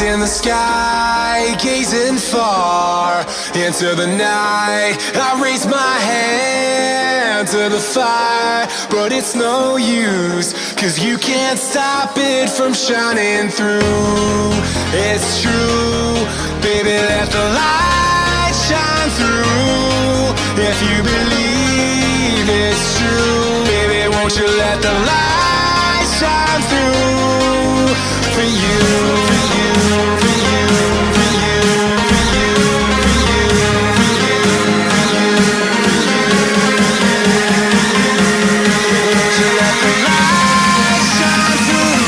In the sky, gazing far into the night, I raise my hand to the fire, but it's no use, 'cause you can't stop it from shining through. It's true, baby, let the light shine through. If you believe it's true, baby, won't you let the light shine through for you, for you, for you, for you, for you, for you, for you, for you, won't you let the light shine through?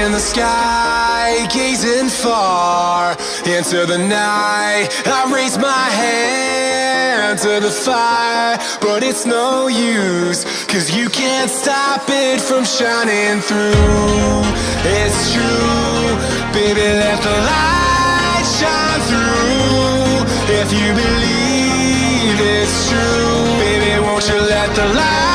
In the sky, gazing far into the night, I raise my hand to the fire, but it's no use, 'cause you can't stop it from shining through. It's true, baby, let the light shine through. If you believe it's true, baby, won't you let the light